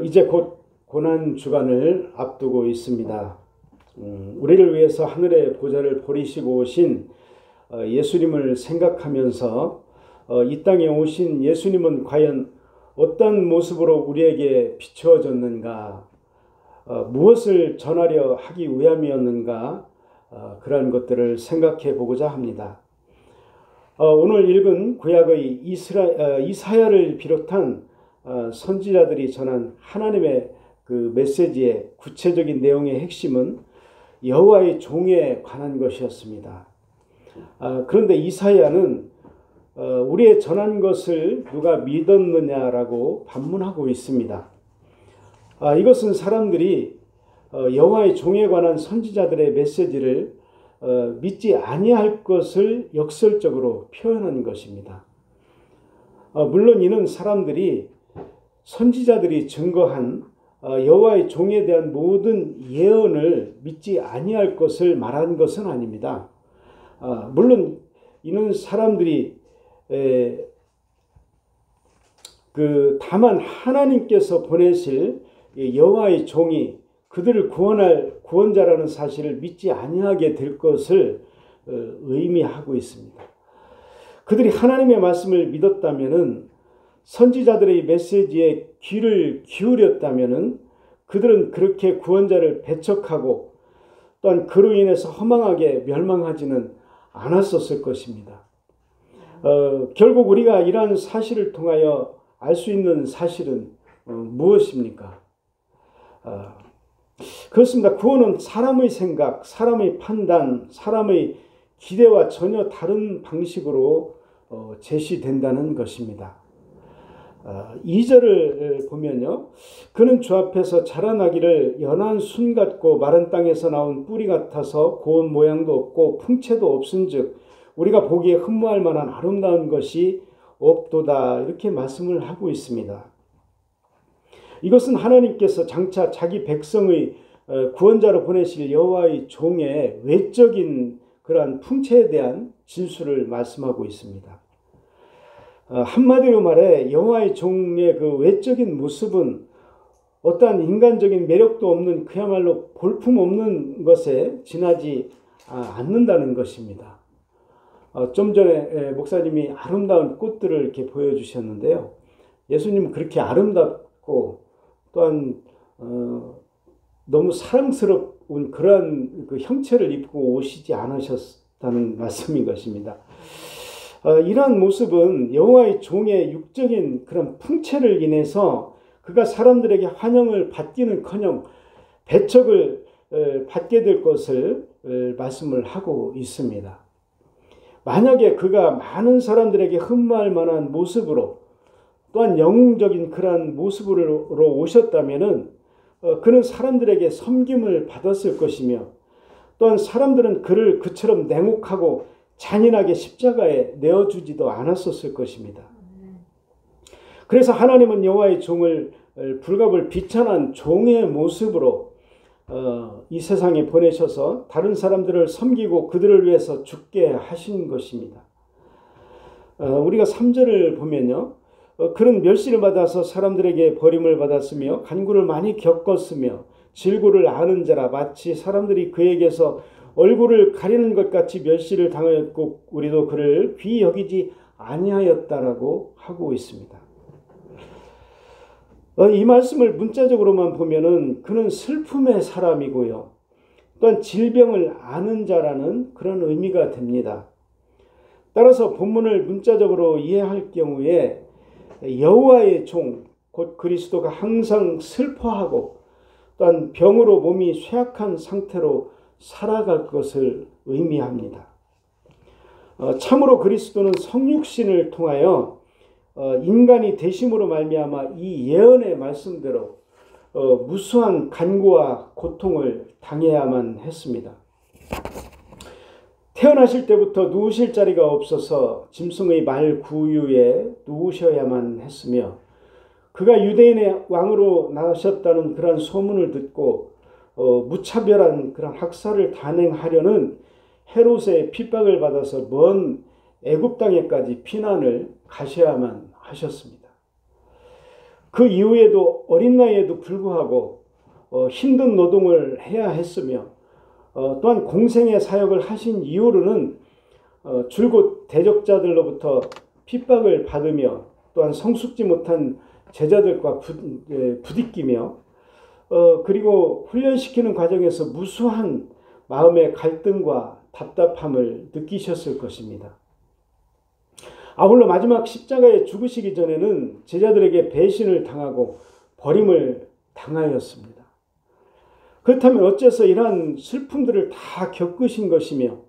이제 곧 고난 주간을 앞두고 있습니다. 우리를 위해서 하늘의 보좌를 버리시고 오신 예수님을 생각하면서 이 땅에 오신 예수님은 과연 어떤 모습으로 우리에게 비추어졌는가, 무엇을 전하려 하기 위함이었는가, 그러한 것들을 생각해 보고자 합니다. 오늘 읽은 구약의 이사야를 비롯한 선지자들이 전한 하나님의 그 메시지의 구체적인 내용의 핵심은 여호와의 종에 관한 것이었습니다. 그런데 이사야는 우리의 전한 것을 누가 믿었느냐라고 반문하고 있습니다. 이것은 사람들이 여호와의 종에 관한 선지자들의 메시지를 믿지 아니할 것을 역설적으로 표현한 것입니다. 물론 이는 사람들이 선지자들이 증거한 여호와의 종에 대한 모든 예언을 믿지 아니할 것을 말한 것은 아닙니다. 물론 이는 사람들이 다만 하나님께서 보내실 여호와의 종이 그들을 구원할 구원자라는 사실을 믿지 아니하게 될 것을 의미하고 있습니다. 그들이 하나님의 말씀을 믿었다면은, 선지자들의 메시지에 귀를 기울였다면은 그들은 그렇게 구원자를 배척하고 또한 그로 인해서 허망하게 멸망하지는 않았었을 것입니다. 결국 우리가 이러한 사실을 통하여 알 수 있는 사실은 무엇입니까? 그렇습니다. 구원은 사람의 생각, 사람의 판단, 사람의 기대와 전혀 다른 방식으로 제시된다는 것입니다. 2절을 보면요, 그는 주 앞에서 자라나기를 연한 순 같고 마른 땅에서 나온 뿌리 같아서 고운 모양도 없고 풍채도 없은즉 우리가 보기에 흠모할 만한 아름다운 것이 없도다, 이렇게 말씀을 하고 있습니다. 이것은 하나님께서 장차 자기 백성의 구원자로 보내실 여호와의 종의 외적인 그러한 풍채에 대한 진술을 말씀하고 있습니다. 한마디로 말해 여호와의 종의 그 외적인 모습은 어떠한 인간적인 매력도 없는, 그야말로 볼품없는 것에 지나지 않는다는 것입니다. 좀 전에 목사님이 아름다운 꽃들을 이렇게 보여주셨는데요, 예수님은 그렇게 아름답고 또한 너무 사랑스러운 그러한 그 형체를 입고 오시지 않으셨다는 말씀인 것입니다. 이러한 모습은 여호와의 종의 육적인 그런 풍채를 인해서 그가 사람들에게 환영을 받기는커녕 배척을 받게 될 것을 말씀을 하고 있습니다. 만약에 그가 많은 사람들에게 흠모할 만한 모습으로 또한 영웅적인 그러한 모습으로 오셨다면은 그는 사람들에게 섬김을 받았을 것이며, 또한 사람들은 그를 그처럼 냉혹하고 잔인하게 십자가에 내어주지도 않았었을 것입니다. 그래서 하나님은 여호와의 종을 불갑을 비천한 종의 모습으로 이 세상에 보내셔서 다른 사람들을 섬기고 그들을 위해서 죽게 하신 것입니다. 우리가 3절을 보면요, 그는 멸시를 받아서 사람들에게 버림을 받았으며 간구를 많이 겪었으며 질고를 아는 자라, 마치 사람들이 그에게서 얼굴을 가리는 것 같이 멸시를 당하였고 우리도 그를 귀히 여기지 아니하였다라고 하고 있습니다. 이 말씀을 문자적으로만 보면은 그는 슬픔의 사람이고요, 또한 질병을 아는 자라는 그런 의미가 됩니다. 따라서 본문을 문자적으로 이해할 경우에 여호와의 종, 곧 그리스도가 항상 슬퍼하고 또한 병으로 몸이 쇠약한 상태로 살아갈 것을 의미합니다. 참으로 그리스도는 성육신을 통하여 인간이 되심으로 말미암아 이 예언의 말씀대로 무수한 간고와 고통을 당해야만 했습니다. 태어나실 때부터 누우실 자리가 없어서 짐승의 말 구유에 누우셔야만 했으며, 그가 유대인의 왕으로 나셨다는 그런 소문을 듣고 무차별한 그런 학살을 단행하려는 헤롯의 핍박을 받아서 먼 애굽 땅에까지 피난을 가셔야만 하셨습니다. 그 이후에도 어린 나이에도 불구하고 힘든 노동을 해야 했으며 또한 공생의 사역을 하신 이후로는 줄곧 대적자들로부터 핍박을 받으며 또한 성숙지 못한 제자들과 부딪히며 그리고 훈련시키는 과정에서 무수한 마음의 갈등과 답답함을 느끼셨을 것입니다. 아울러 마지막 십자가에 죽으시기 전에는 제자들에게 배신을 당하고 버림을 당하였습니다. 그렇다면 어째서 이러한 슬픔들을 다 겪으신 것이며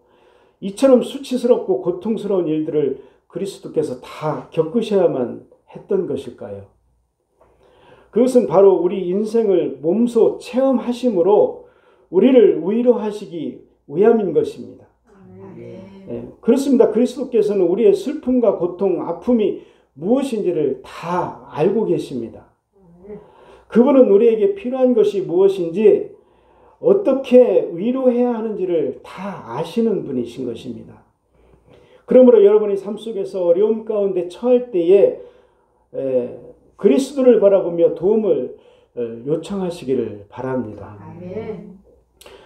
이처럼 수치스럽고 고통스러운 일들을 그리스도께서 다 겪으셔야만 했던 것일까요? 그것은 바로 우리 인생을 몸소 체험하심으로 우리를 위로하시기 위함인 것입니다. 네, 그렇습니다. 그리스도께서는 우리의 슬픔과 고통, 아픔이 무엇인지를 다 알고 계십니다. 그분은 우리에게 필요한 것이 무엇인지 어떻게 위로해야 하는지를 다 아시는 분이신 것입니다. 그러므로 여러분이 삶 속에서 어려움 가운데 처할 때에 그리스도를 바라보며 도움을 요청하시기를 바랍니다. 아멘.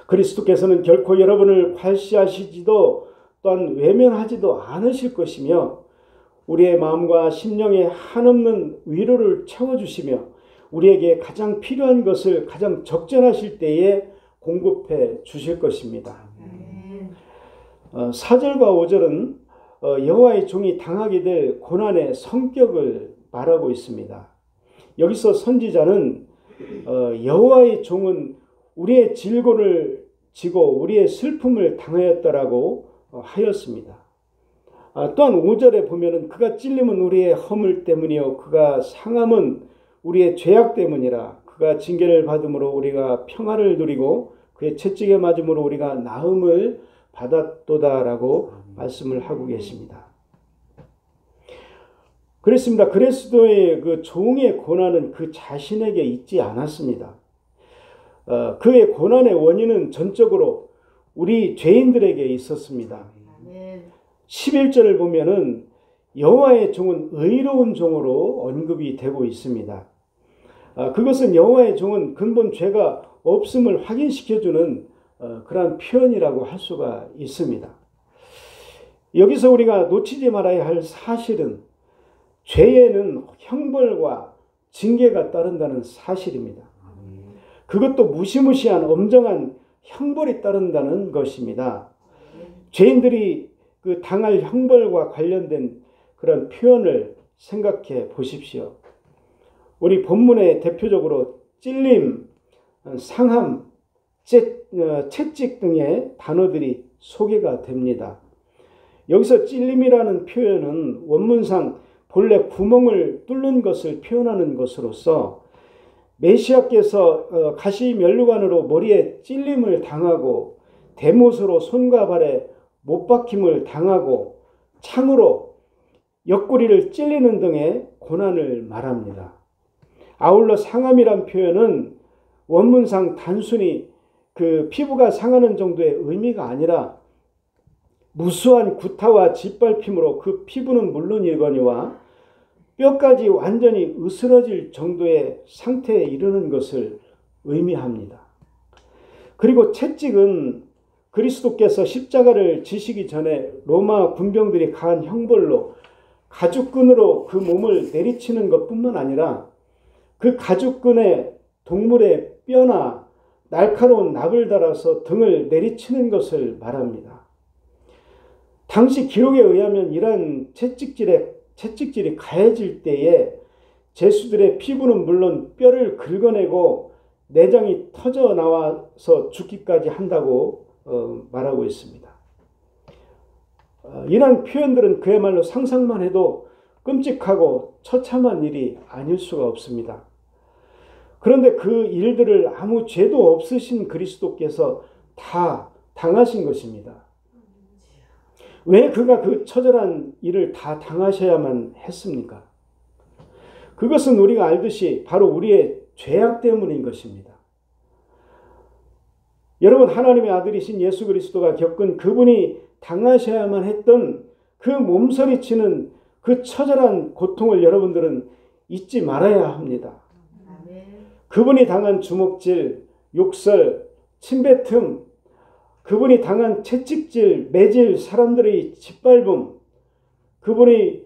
그리스도께서는 결코 여러분을 괄시하시지도 또한 외면하지도 않으실 것이며 우리의 마음과 심령에 한없는 위로를 채워주시며 우리에게 가장 필요한 것을 가장 적절하실 때에 공급해 주실 것입니다. 4절과 5절은 여호와의 종이 당하게 될 고난의 성격을 말하고 있습니다. 여기서 선지자는 여호와의 종은 우리의 질고를 지고 우리의 슬픔을 당하였다라고 하였습니다. 또한 5절에 보면은 그가 찔림은 우리의 허물 때문이요 그가 상함은 우리의 죄악 때문이라 그가 징계를 받음으로 우리가 평화를 누리고 그의 채찍에 맞음으로 우리가 나음을 받았도다라고 말씀을 하고 계십니다. 그렇습니다. 그리스도의 그 종의 고난은 그 자신에게 있지 않았습니다. 그의 고난의 원인은 전적으로 우리 죄인들에게 있었습니다. 11절을 보면은 여호와의 종은 의로운 종으로 언급이 되고 있습니다. 그것은 여호와의 종은 근본 죄가 없음을 확인시켜주는 그러한 표현이라고 할 수가 있습니다. 여기서 우리가 놓치지 말아야 할 사실은 죄에는 형벌과 징계가 따른다는 사실입니다. 그것도 무시무시한 엄정한 형벌이 따른다는 것입니다. 죄인들이 그 당할 형벌과 관련된 그런 표현을 생각해 보십시오. 우리 본문에 대표적으로 찔림, 상함, 채찍 등의 단어들이 소개가 됩니다. 여기서 찔림이라는 표현은 원문상 본래 구멍을 뚫는 것을 표현하는 것으로서 메시아께서 가시 면류관으로 머리에 찔림을 당하고 대못으로 손과 발에 못 박힘을 당하고 창으로 옆구리를 찔리는 등의 고난을 말합니다. 아울러 상함이란 표현은 원문상 단순히 그 피부가 상하는 정도의 의미가 아니라 무수한 구타와 짓밟힘으로 그 피부는 물론이거니와 뼈까지 완전히 으스러질 정도의 상태에 이르는 것을 의미합니다. 그리고 채찍은 그리스도께서 십자가를 지시기 전에 로마 군병들이 가한 형벌로 가죽끈으로 그 몸을 내리치는 것뿐만 아니라 그 가죽끈에 동물의 뼈나 날카로운 납을 달아서 등을 내리치는 것을 말합니다. 당시 기록에 의하면 이러한 채찍질이 가해질 때에 제수들의 피부는 물론 뼈를 긁어내고 내장이 터져 나와서 죽기까지 한다고 말하고 있습니다. 이러한 표현들은 그야말로 상상만 해도 끔찍하고 처참한 일이 아닐 수가 없습니다. 그런데 그 일들을 아무 죄도 없으신 그리스도께서 다 당하신 것입니다. 왜 그가 그 처절한 일을 다 당하셔야만 했습니까? 그것은 우리가 알듯이 바로 우리의 죄악 때문인 것입니다. 여러분, 하나님의 아들이신 예수 그리스도가 겪은 그분이 당하셔야만 했던 그 몸서리치는 그 처절한 고통을 여러분들은 잊지 말아야 합니다. 아멘. 그분이 당한 주먹질, 욕설, 침뱉음, 그분이 당한 채찍질, 매질, 사람들의 짓밟음, 그분이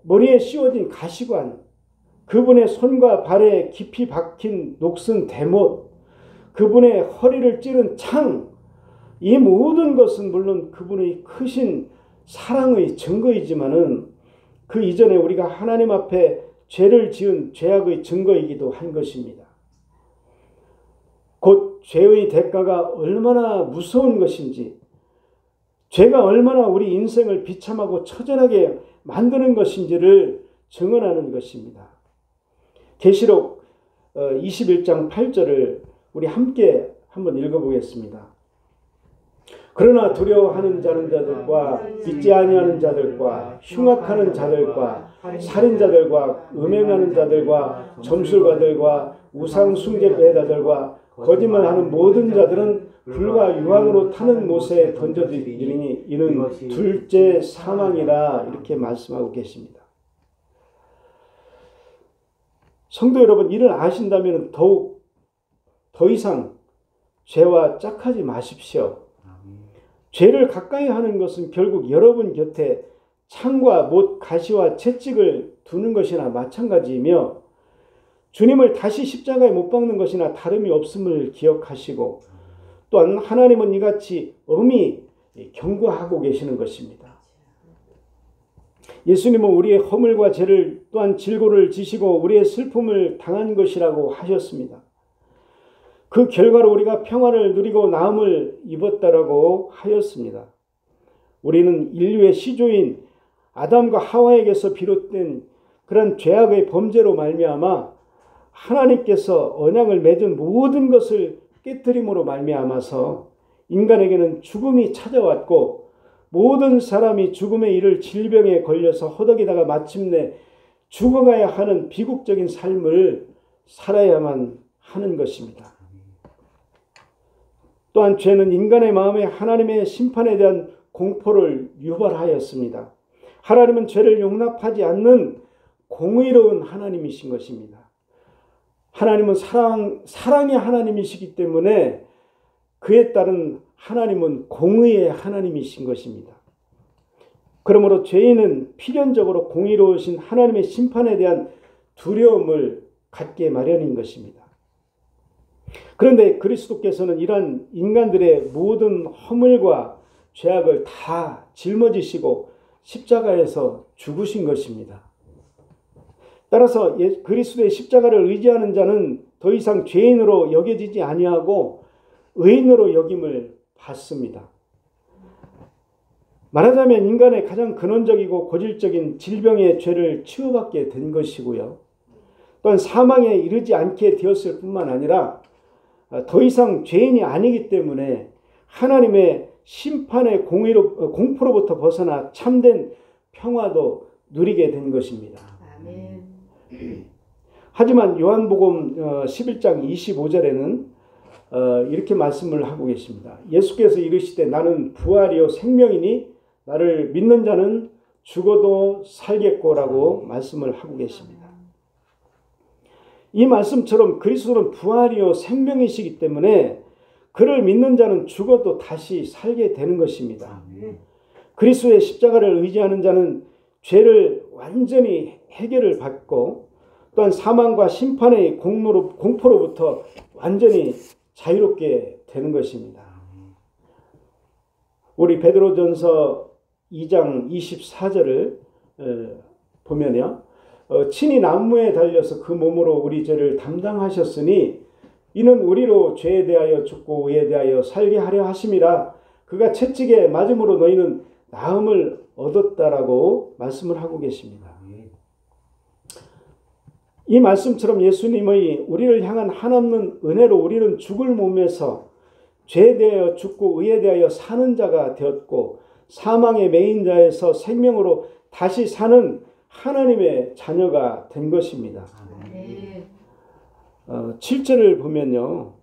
머리에 씌워진 가시관, 그분의 손과 발에 깊이 박힌 녹슨 대못, 그분의 허리를 찌른 창, 이 모든 것은 물론 그분의 크신 사랑의 증거이지만은 그 이전에 우리가 하나님 앞에 죄를 지은 죄악의 증거이기도 한 것입니다. 곧 죄의 대가가 얼마나 무서운 것인지, 죄가 얼마나 우리 인생을 비참하고 처절하게 만드는 것인지를 증언하는 것입니다. 계시록 21장 8절을 우리 함께 한번 읽어보겠습니다. 그러나 두려워하는 자들과 믿지 아니하는 자들과 흉악하는 자들과 살인자들과 음행하는 자들과 점술가들과 우상 숭배자들과 거짓말하는 모든 자들은 불과 유황으로 타는 못에 던져지리니 이는 둘째 사망이라, 이렇게 말씀하고 계십니다. 성도 여러분, 이를 아신다면 더욱 더 이상 죄와 짝하지 마십시오. 죄를 가까이 하는 것은 결국 여러분 곁에 창과 못, 가시와 채찍을 두는 것이나 마찬가지이며 주님을 다시 십자가에 못 박는 것이나 다름이 없음을 기억하시고, 또한 하나님은 이같이 엄히 경고하고 계시는 것입니다. 예수님은 우리의 허물과 죄를 또한 질고를 지시고 우리의 슬픔을 당한 것이라고 하셨습니다. 그 결과로 우리가 평화를 누리고 나음을 입었다라고 하였습니다. 우리는 인류의 시조인 아담과 하와에게서 비롯된 그런 죄악의 범죄로 말미암아 하나님께서 언약을 맺은 모든 것을 깨뜨림으로 말미암아서 인간에게는 죽음이 찾아왔고, 모든 사람이 죽음에 이를 질병에 걸려서 허덕이다가 마침내 죽어가야 하는 비극적인 삶을 살아야만 하는 것입니다. 또한 죄는 인간의 마음에 하나님의 심판에 대한 공포를 유발하였습니다. 하나님은 죄를 용납하지 않는 공의로운 하나님이신 것입니다. 하나님은 사랑의 하나님이시기 때문에 그에 따른 하나님은 공의의 하나님이신 것입니다. 그러므로 죄인은 필연적으로 공의로우신 하나님의 심판에 대한 두려움을 갖게 마련인 것입니다. 그런데 그리스도께서는 이러한 인간들의 모든 허물과 죄악을 다 짊어지시고 십자가에서 죽으신 것입니다. 따라서 그리스도의 십자가를 의지하는 자는 더 이상 죄인으로 여겨지지 아니하고 의인으로 여김을 받습니다. 말하자면 인간의 가장 근원적이고 고질적인 질병의 죄를 치유받게 된 것이고요. 또한 사망에 이르지 않게 되었을 뿐만 아니라 더 이상 죄인이 아니기 때문에 하나님의 심판의 공포로부터 벗어나 참된 평화도 누리게 된 것입니다. 아멘. 하지만 요한복음 11장 25절에는 이렇게 말씀을 하고 계십니다. 예수께서 이르시되 나는 부활이요 생명이니 나를 믿는 자는 죽어도 살겠고라고 말씀을 하고 계십니다. 이 말씀처럼 그리스도는 부활이요 생명이시기 때문에 그를 믿는 자는 죽어도 다시 살게 되는 것입니다. 그리스도의 십자가를 의지하는 자는 죄를 완전히 해결을 받고 또한 사망과 심판의 공포로부터 완전히 자유롭게 되는 것입니다. 우리 베드로전서 2장 24절을 보면요. 친히 나무에 달려서 그 몸으로 우리 죄를 담당하셨으니 이는 우리로 죄에 대하여 죽고 의에 대하여 살게 하려 하심이라. 그가 채찍에 맞음으로 너희는 나음을 얻었다라고 말씀을 하고 계십니다. 이 말씀처럼 예수님의 우리를 향한 한없는 은혜로 우리는 죽을 몸에서 죄에 대하여 죽고 의에 대하여 사는 자가 되었고 사망의 매인 자에서 생명으로 다시 사는 하나님의 자녀가 된 것입니다. 7절을 보면요.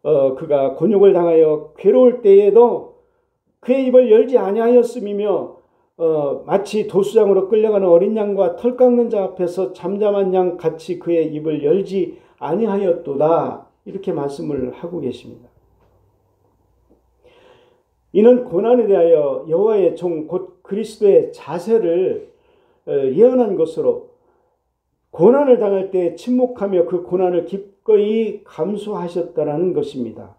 그가 곤욕을 당하여 괴로울 때에도 그의 입을 열지 아니하였음이며 마치 도수장으로 끌려가는 어린 양과 털 깎는 자 앞에서 잠잠한 양 같이 그의 입을 열지 아니하였도다. 이렇게 말씀을 하고 계십니다. 이는 고난에 대하여 여호와의 종 곧 그리스도의 자세를 예언한 것으로 고난을 당할 때 침묵하며 그 고난을 기꺼이 감수하셨다라는 것입니다.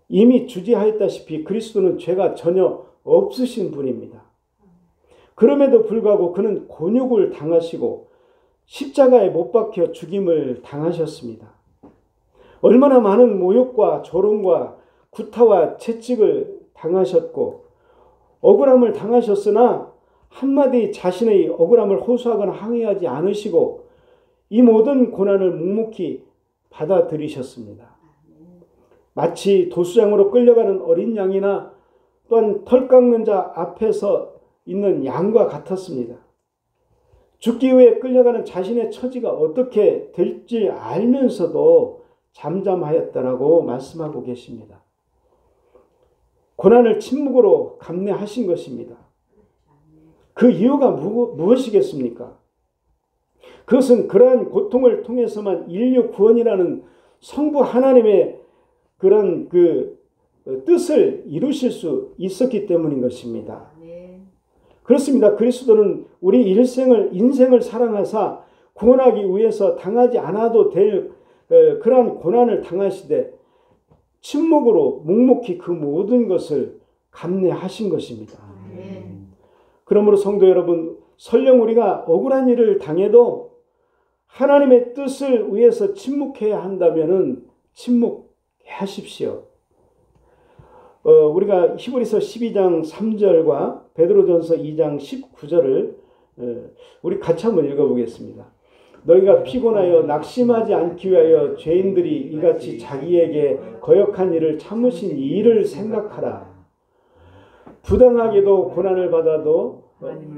이미 주지하였다시피 그리스도는 죄가 전혀 없으신 분입니다. 그럼에도 불구하고 그는 곤욕을 당하시고 십자가에 못 박혀 죽임을 당하셨습니다. 얼마나 많은 모욕과 조롱과 구타와 채찍을 당하셨고 억울함을 당하셨으나 한마디 자신의 억울함을 호소하거나 항의하지 않으시고 이 모든 고난을 묵묵히 받아들이셨습니다. 마치 도수장으로 끌려가는 어린 양이나 또한 털 깎는 자 앞에서 있는 양과 같았습니다. 죽기 위해 끌려가는 자신의 처지가 어떻게 될지 알면서도 잠잠하였다라고 말씀하고 계십니다. 고난을 침묵으로 감내하신 것입니다. 그 이유가 무엇이겠습니까? 그것은 그러한 고통을 통해서만 인류 구원이라는 성부 하나님의 그런 뜻을 이루실 수 있었기 때문인 것입니다. 그렇습니다. 그리스도는 우리 인생을 사랑하사 구원하기 위해서 당하지 않아도 될 그러한 고난을 당하시되 침묵으로 묵묵히 그 모든 것을 감내하신 것입니다. 그러므로 성도 여러분, 설령 우리가 억울한 일을 당해도 하나님의 뜻을 위해서 침묵해야 한다면은 침묵하십시오. 우리가 히브리서 12장 3절과 베드로전서 2장 19절을 우리 같이 한번 읽어보겠습니다. 너희가 피곤하여 낙심하지 않기 위하여 죄인들이 이같이 자기에게 거역한 일을 참으신 이를 생각하라. 부당하게도 고난을 받아도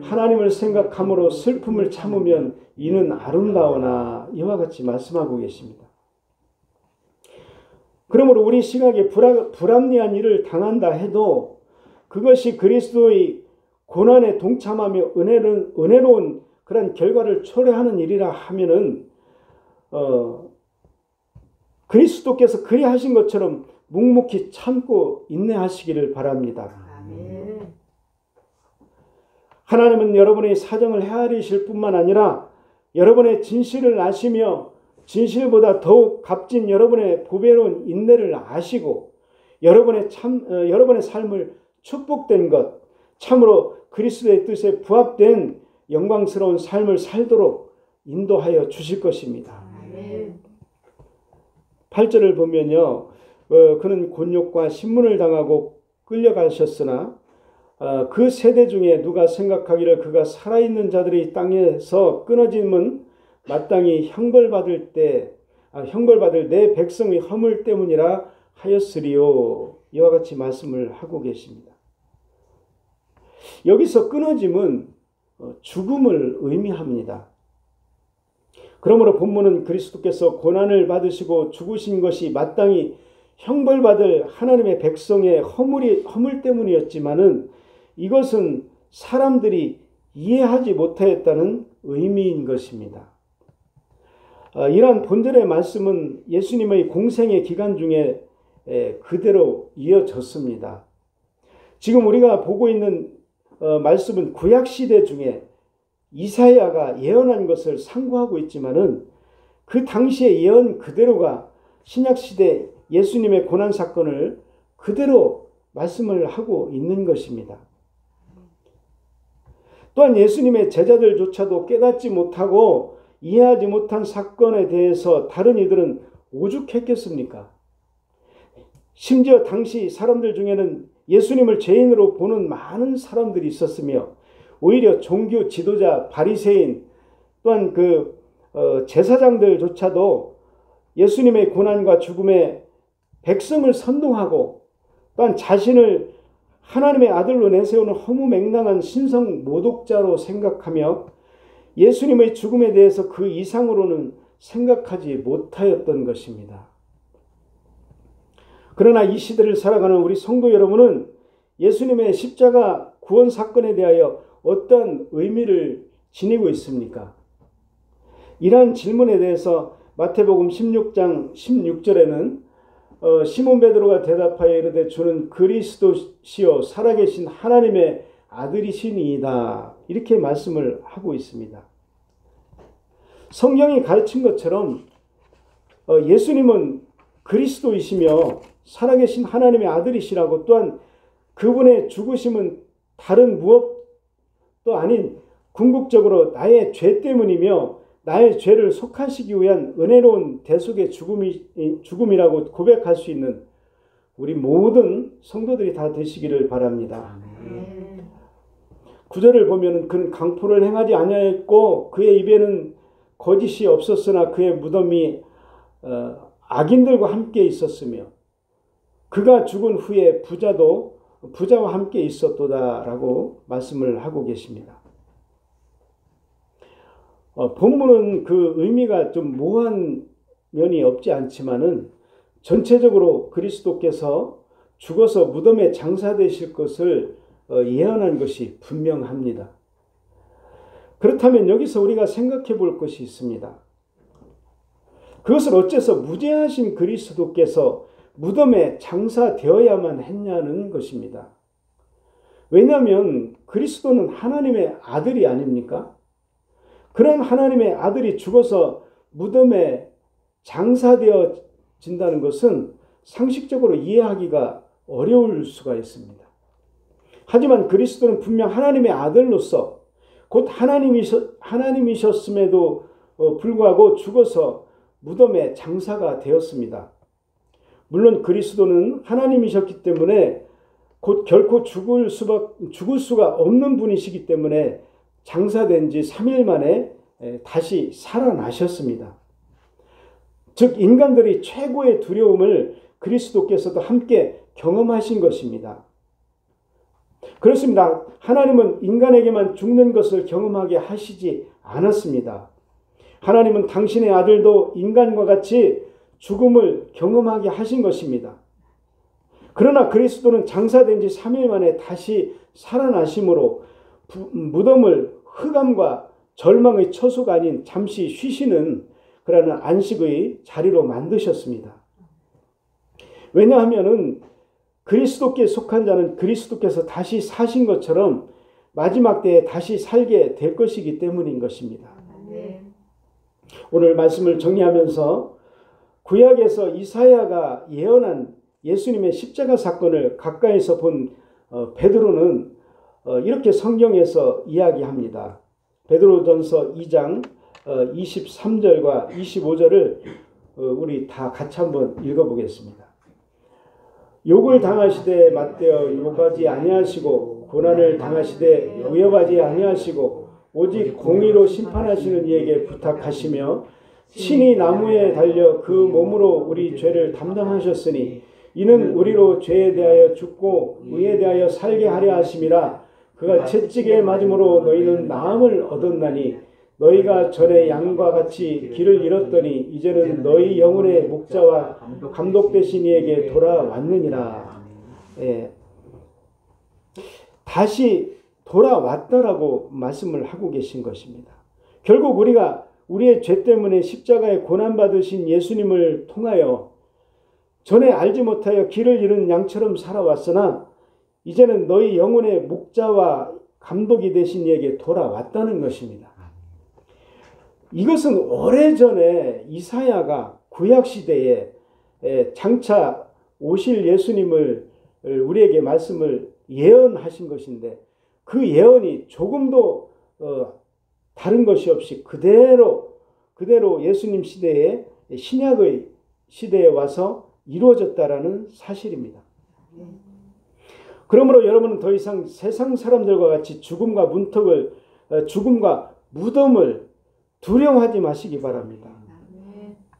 하나님을 생각함으로 슬픔을 참으면 이는 아름다우나 이와 같이 말씀하고 계십니다. 그러므로 우리 시각에 불합리한 일을 당한다 해도 그것이 그리스도의 고난에 동참하며 은혜로운 그런 결과를 초래하는 일이라 하면은 그리스도께서 그리 하신 것처럼 묵묵히 참고 인내하시기를 바랍니다. 아멘. 하나님은 여러분의 사정을 헤아리실 뿐만 아니라 여러분의 진실을 아시며 진실보다 더욱 값진 여러분의 보배로운 인내를 아시고 여러분의 삶을 축복된 것, 참으로 그리스도의 뜻에 부합된 영광스러운 삶을 살도록 인도하여 주실 것입니다. 8절을 보면요. 그는 곤욕과 신문을 당하고 끌려가셨으나 그 세대 중에 누가 생각하기를 그가 살아있는 자들의 땅에서 끊어짐은 마땅히 형벌받을 내 백성의 허물 때문이라 하였으리요. 이와 같이 말씀을 하고 계십니다. 여기서 끊어짐은 죽음을 의미합니다. 그러므로 본문은 그리스도께서 고난을 받으시고 죽으신 것이 마땅히 형벌받을 하나님의 백성의 허물 때문이었지만은 이것은 사람들이 이해하지 못하였다는 의미인 것입니다. 이러한 본절의 말씀은 예수님의 공생의 기간 중에 그대로 이어졌습니다. 지금 우리가 보고 있는 말씀은 구약시대 중에 이사야가 예언한 것을 상고하고 있지만은 그 당시의 예언 그대로가 신약시대 예수님의 고난 사건을 그대로 말씀을 하고 있는 것입니다. 또한 예수님의 제자들조차도 깨닫지 못하고 이해하지 못한 사건에 대해서 다른 이들은 오죽했겠습니까? 심지어 당시 사람들 중에는 예수님을 죄인으로 보는 많은 사람들이 있었으며 오히려 종교 지도자, 바리새인 또한 제사장들조차도 예수님의 고난과 죽음에 백성을 선동하고 또한 자신을 하나님의 아들로 내세우는 허무맹랑한 신성 모독자로 생각하며 예수님의 죽음에 대해서 그 이상으로는 생각하지 못하였던 것입니다. 그러나 이 시대를 살아가는 우리 성도 여러분은 예수님의 십자가 구원 사건에 대하여 어떤 의미를 지니고 있습니까? 이러한 질문에 대해서 마태복음 16장 16절에는 시몬 베드로가 대답하여 이르되 주는 그리스도시요 살아계신 하나님의 아들이시니이다. 이렇게 말씀을 하고 있습니다. 성경이 가르친 것처럼 예수님은 그리스도이시며 살아계신 하나님의 아들이시라고, 또한 그분의 죽으심은 다른 무엇도 아닌 궁극적으로 나의 죄 때문이며 나의 죄를 속하시기 위한 은혜로운 대속의 죽음이라고 고백할 수 있는 우리 모든 성도들이 다 되시기를 바랍니다. 9절을 보면 그는 강포를 행하지 아니하였고 그의 입에는 거짓이 없었으나 그의 무덤이 악인들과 함께 있었으며 그가 죽은 후에 부자와 함께 있었도다라고 말씀을 하고 계십니다. 본문은 그 의미가 좀 모호한 면이 없지 않지만은 전체적으로 그리스도께서 죽어서 무덤에 장사되실 것을 예언한 것이 분명합니다. 그렇다면 여기서 우리가 생각해 볼 것이 있습니다. 그것을 어째서 무죄하신 그리스도께서 무덤에 장사되어야만 했냐는 것입니다. 왜냐하면 그리스도는 하나님의 아들이 아닙니까? 그런 하나님의 아들이 죽어서 무덤에 장사되어진다는 것은 상식적으로 이해하기가 어려울 수가 있습니다. 하지만 그리스도는 분명 하나님의 아들로서 곧 하나님이셨음에도 불구하고 죽어서 무덤에 장사가 되었습니다. 물론 그리스도는 하나님이셨기 때문에 곧 결코 죽을 수가 없는 분이시기 때문에 장사된 지 3일 만에 다시 살아나셨습니다. 즉 인간들이 최고의 두려움을 그리스도께서도 함께 경험하신 것입니다. 그렇습니다. 하나님은 인간에게만 죽는 것을 경험하게 하시지 않았습니다. 하나님은 당신의 아들도 인간과 같이 죽음을 경험하게 하신 것입니다. 그러나 그리스도는 장사된 지 3일 만에 다시 살아나심으로 무덤을 흑암과 절망의 처소가 아닌 잠시 쉬시는 그러한 안식의 자리로 만드셨습니다. 왜냐하면 그리스도께 속한 자는 그리스도께서 다시 사신 것처럼 마지막 때에 다시 살게 될 것이기 때문인 것입니다. 오늘 말씀을 정리하면서 구약에서 이사야가 예언한 예수님의 십자가 사건을 가까이서 본 베드로는 이렇게 성경에서 이야기합니다. 베드로전서 2장 23절과 25절을 우리 다 같이 한번 읽어보겠습니다. 욕을 당하시되 맞대어 욕하지 아니하시고 고난을 당하시되 위협하지 아니하시고 오직 공의로 심판하시는 이에게 부탁하시며 친히 나무에 달려 그 몸으로 우리 죄를 담당하셨으니 이는 우리로 죄에 대하여 죽고 의에 대하여 살게 하려 하심이라. 그가 채찍에 맞음으로 너희는 나음을 얻었나니 너희가 전에 양과 같이 길을 잃었더니 이제는 너희 영혼의 목자와 감독 되신 이에게 돌아왔느니라. 다시 돌아왔다라고 말씀을 하고 계신 것입니다. 결국 우리가 우리의 죄 때문에 십자가에 고난받으신 예수님을 통하여 전에 알지 못하여 길을 잃은 양처럼 살아왔으나 이제는 너희 영혼의 목자와 감독이 되신 이에게 돌아왔다는 것입니다. 이것은 오래전에 이사야가 구약시대에 장차 오실 예수님을 우리에게 말씀을 예언하신 것인데 그 예언이 조금도 다른 것이 없이 그대로 예수님 시대에 신약의 시대에 와서 이루어졌다라는 사실입니다. 그러므로 여러분은 더 이상 세상 사람들과 같이 죽음과 무덤을 두려워하지 마시기 바랍니다.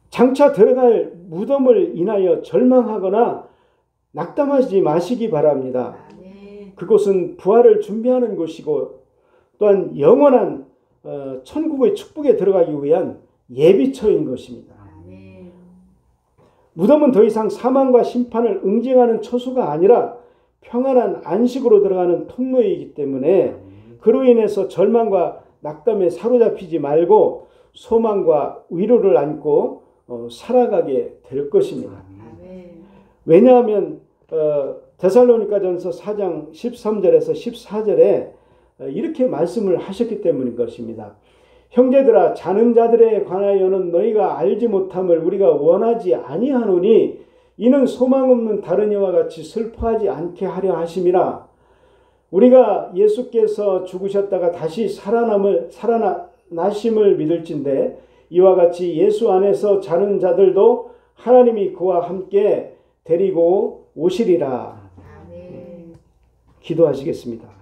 장차 들어갈 무덤을 인하여 절망하거나 낙담하지 마시기 바랍니다. 그곳은 부활을 준비하는 곳이고 또한 영원한 천국의 축복에 들어가기 위한 예비처인 것입니다. 무덤은 더 이상 사망과 심판을 응징하는 처소가 아니라 평안한 안식으로 들어가는 통로이기 때문에 그로 인해서 절망과 낙담에 사로잡히지 말고 소망과 위로를 안고 살아가게 될 것입니다. 왜냐하면 데살로니가전서 4장 13절에서 14절에 이렇게 말씀을 하셨기 때문인 것입니다. 형제들아, 자는 자들에 관하여는 너희가 알지 못함을 우리가 원하지 아니하노니 이는 소망 없는 다른 이와 같이 슬퍼하지 않게 하려 하심이라. 우리가 예수께서 죽으셨다가 다시 살아나심을 믿을진데 이와 같이 예수 안에서 자는 자들도 하나님이 그와 함께 데리고 오시리라. 기도하시겠습니다.